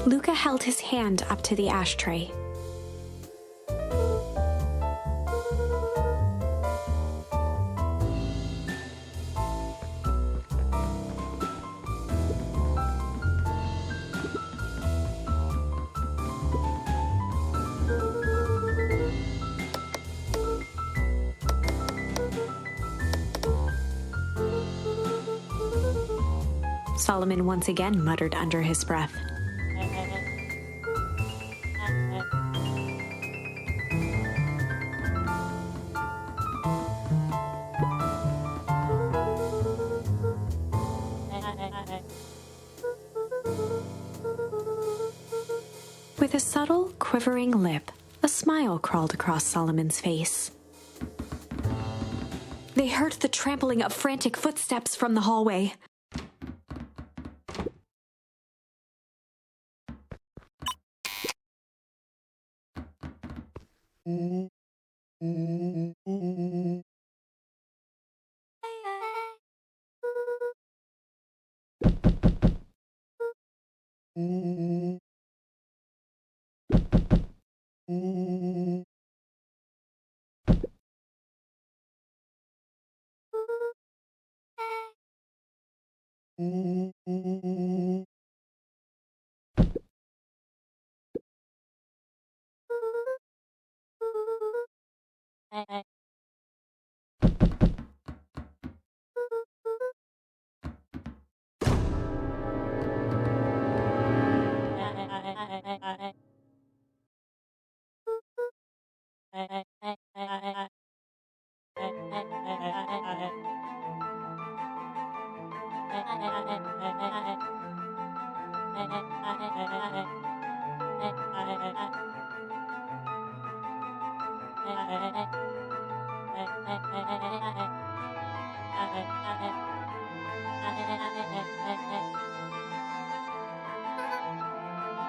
Luka held his hand up to the ashtray. Solomon once again muttered under his breath. With a subtle, quivering lip, a smile crawled across Solomon's face. They heard the trampling of frantic footsteps from the hallway.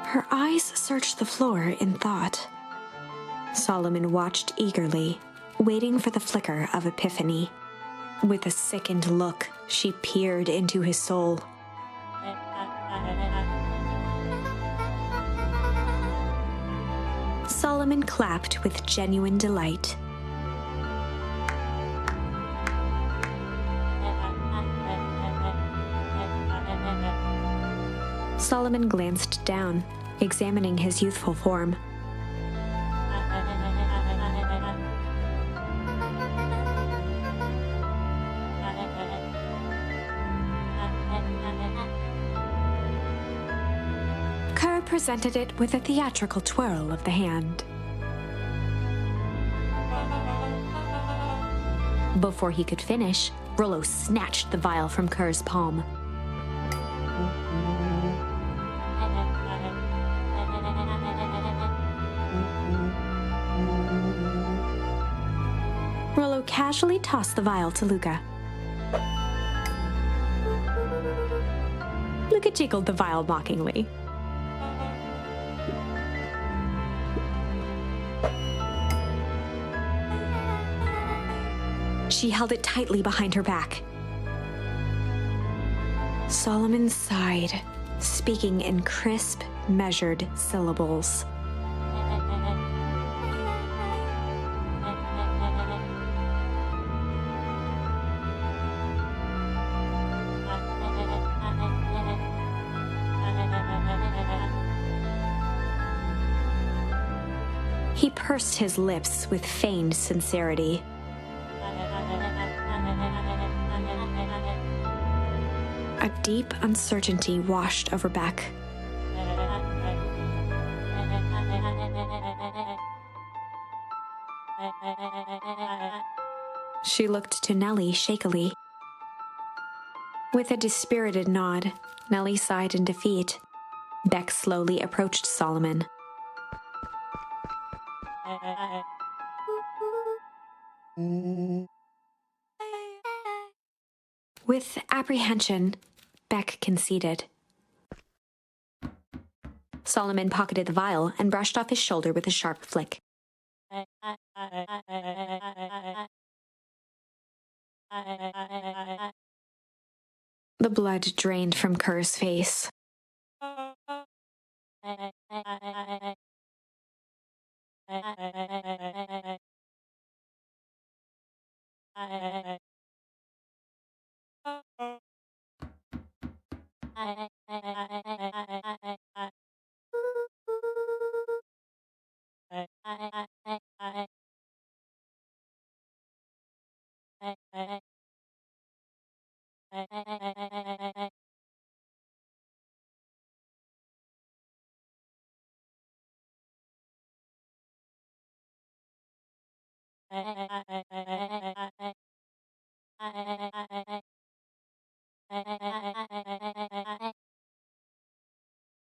Her eyes searched the floor in thought. Solomon watched eagerly, waiting for the flicker of epiphany. With a sickened look, she peered into his soul. Solomon clapped with genuine delight. Solomon glanced down, examining his youthful form. Kerr presented it with a theatrical twirl of the hand. Before he could finish, Rollo snatched the vial from Kerr's palm. Rollo casually tossed the vial to Luka. Luka jiggled the vial mockingly. She held it tightly behind her back. Solomon sighed, speaking in crisp, measured syllables. He pursed his lips with feigned sincerity. A deep uncertainty washed over Beck. She looked to Nellie shakily. With a dispirited nod, Nellie sighed in defeat. Beck slowly approached Solomon. With apprehension, Beck conceded. Solomon pocketed the vial and brushed off his shoulder with a sharp flick. The blood drained from Kerr's face.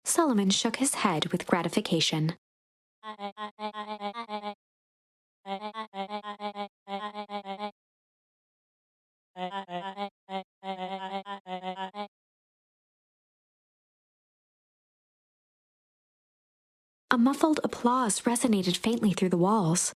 Solomon shook his head with gratification. A muffled applause resonated faintly through the walls.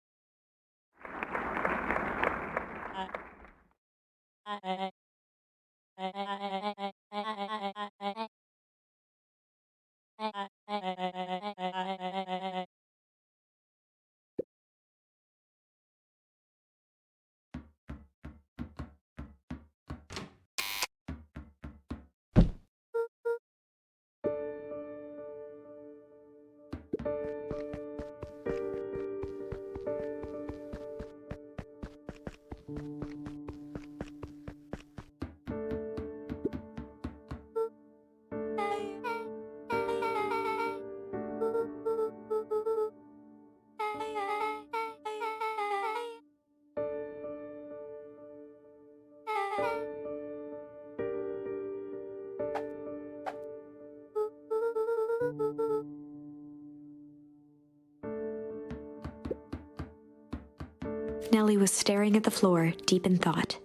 Nellie was staring at the floor, deep in thought.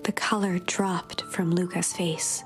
The color dropped from Luka's face.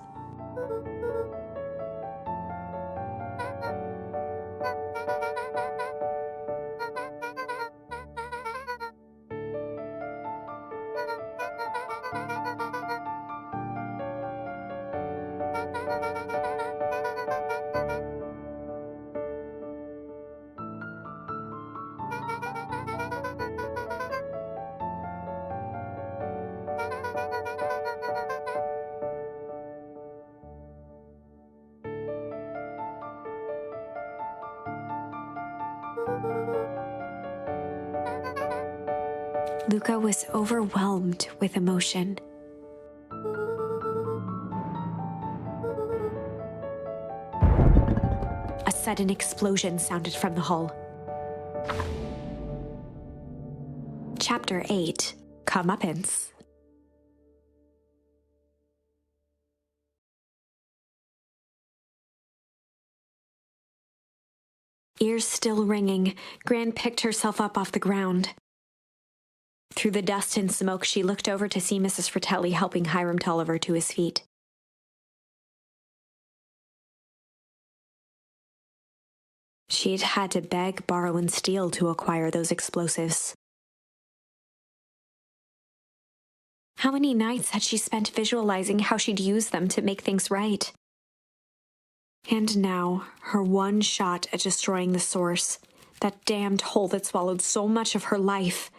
Luka was overwhelmed with emotion. A sudden explosion sounded from the hull. Chapter 8: Comeuppance. Ears still ringing, Gran picked herself up off the ground. Through the dust and smoke, she looked over to see Mrs. Fratelli helping Hiram Tolliver to his feet. She'd had to beg, borrow, and steal to acquire those explosives. How many nights had she spent visualizing how she'd use them to make things right? And now, her one shot at destroying the source, that damned hole that swallowed so much of her life,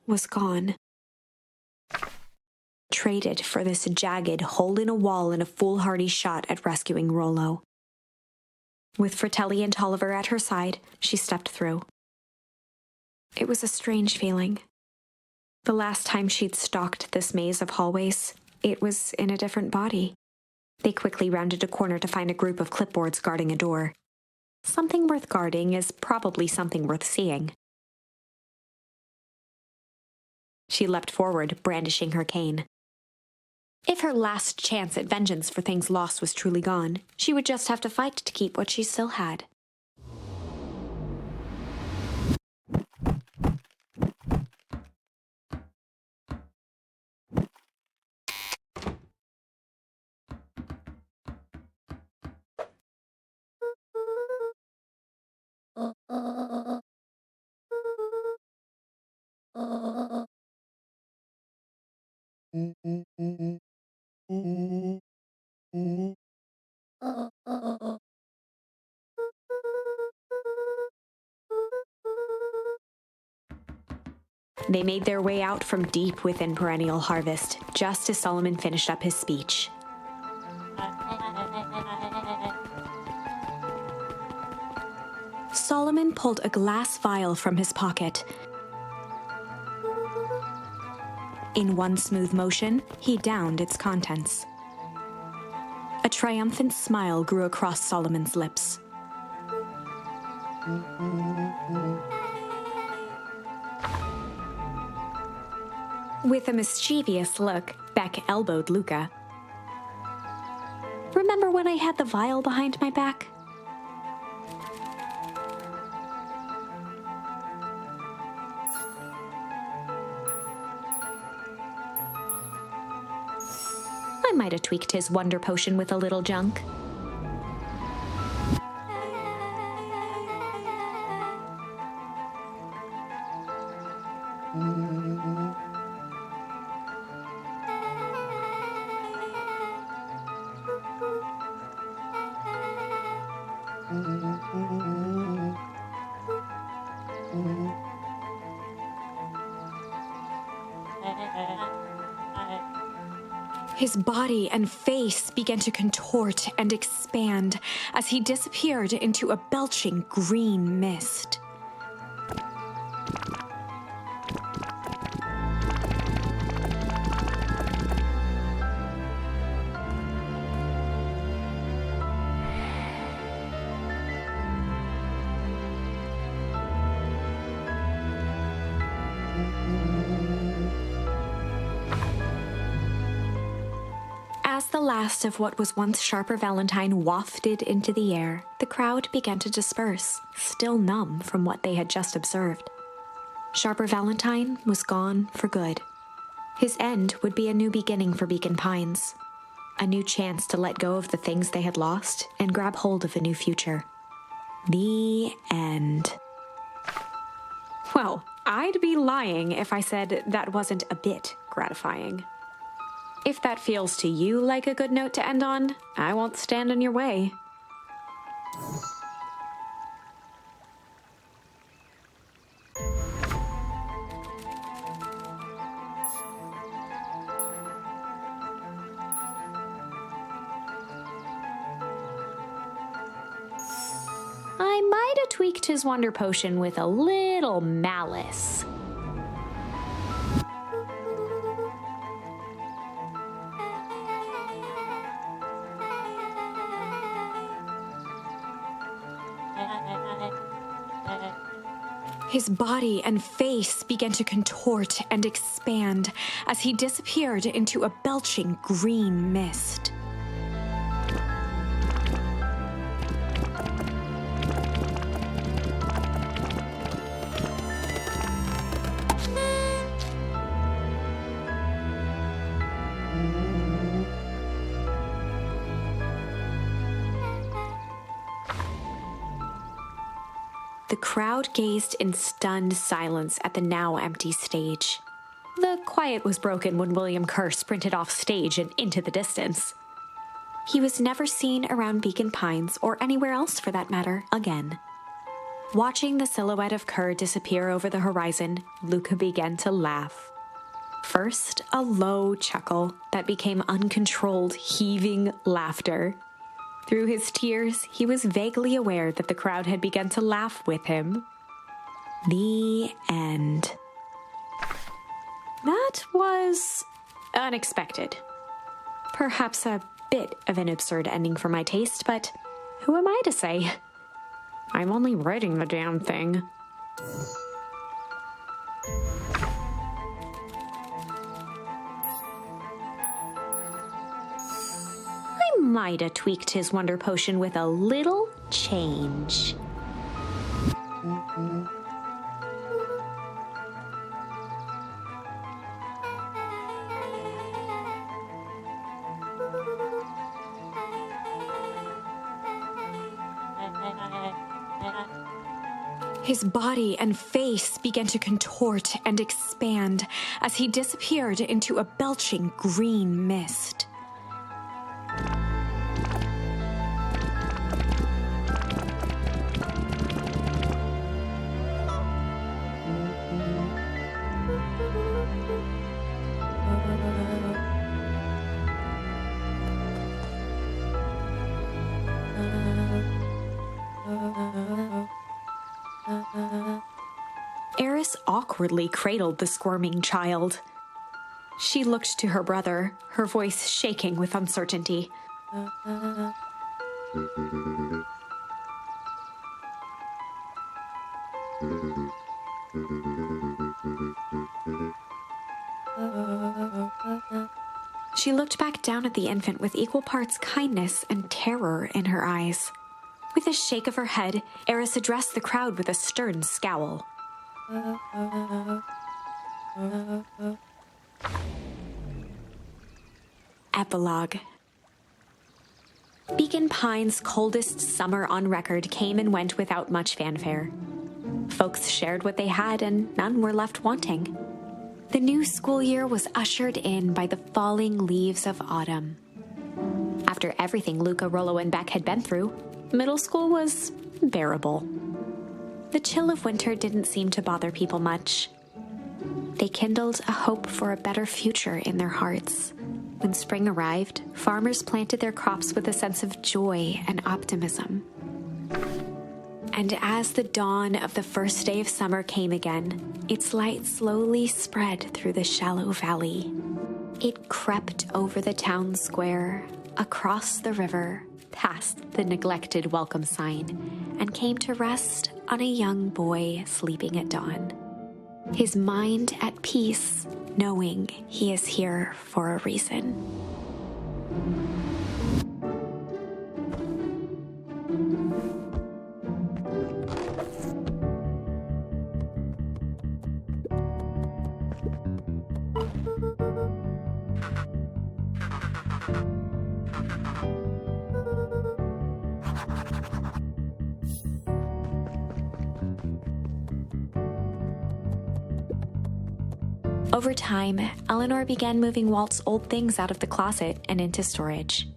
was gone. Traded for this jagged hole in a wall and a foolhardy shot at rescuing Rollo. With Fratelli and Tolliver at her side, she stepped through. It was a strange feeling. The last time she'd stalked this maze of hallways, it was in a different body. They quickly rounded a corner to find a group of clipboards guarding a door. Something worth guarding is probably something worth seeing. She leapt forward, brandishing her cane. If her last chance at vengeance for things lost was truly gone, she would just have to fight to keep what she still had. They made their way out from deep within Perennial Harvest, just as Solomon finished up his speech. Solomon pulled a glass vial from his pocket. In one smooth motion, he downed its contents. A triumphant smile grew across Solomon's lips. With a mischievous look, Beck elbowed Luka. "Remember when I had the vial behind my back?" I might have tweaked his wonder potion with a little junk. His body and face began to contort and expand as he disappeared into a belching green mist. As the last of what was once Sharper Valentine wafted into the air, the crowd began to disperse, still numb from what they had just observed. Sharper Valentine was gone for good. His end would be a new beginning for Beacon Pines, a new chance to let go of the things they had lost and grab hold of a new future. The end. Well, I'd be lying if I said that wasn't a bit gratifying. If that feels to you like a good note to end on, I won't stand in your way. I might have tweaked his wonder potion with a little malice. His body and face began to contort and expand as he disappeared into a belching green mist. The crowd gazed in stunned silence at the now empty stage. The quiet was broken when William Kerr sprinted off stage and into the distance. He was never seen around Beacon Pines, or anywhere else for that matter, again. Watching the silhouette of Kerr disappear over the horizon, Luka began to laugh. First, a low chuckle that became uncontrolled, heaving laughter. Through his tears, he was vaguely aware that the crowd had begun to laugh with him. The end. That was unexpected. Perhaps a bit of an absurd ending for my taste, but who am I to say? I'm only writing the damn thing. I might have tweaked his wonder potion with a little change. His body and face began to contort and expand as he disappeared into a belching green mist. Eris awkwardly cradled the squirming child. She looked to her brother, her voice shaking with uncertainty. She looked back down at the infant with equal parts kindness and terror in her eyes. With a shake of her head, Eris addressed the crowd with a stern scowl. Epilogue. Beacon Pines' coldest summer on record came and went without much fanfare. Folks shared what they had, and none were left wanting. The new school year was ushered in by the falling leaves of autumn. After everything Luka, Rollo, and Beck had been through, middle school was bearable. The chill of winter didn't seem to bother people much. They kindled a hope for a better future in their hearts. When spring arrived, farmers planted their crops with a sense of joy and optimism. And as the dawn of the first day of summer came again, its light slowly spread through the shallow valley. It crept over the town square, across the river, past the neglected welcome sign, and came to rest on a young boy sleeping at dawn. His mind at peace, knowing he is here for a reason. Over time, Eleanor began moving Walt's old things out of the closet and into storage.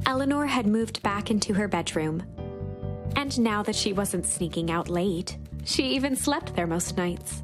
Eleanor had moved back into her bedroom, and now that she wasn't sneaking out late, she even slept there most nights.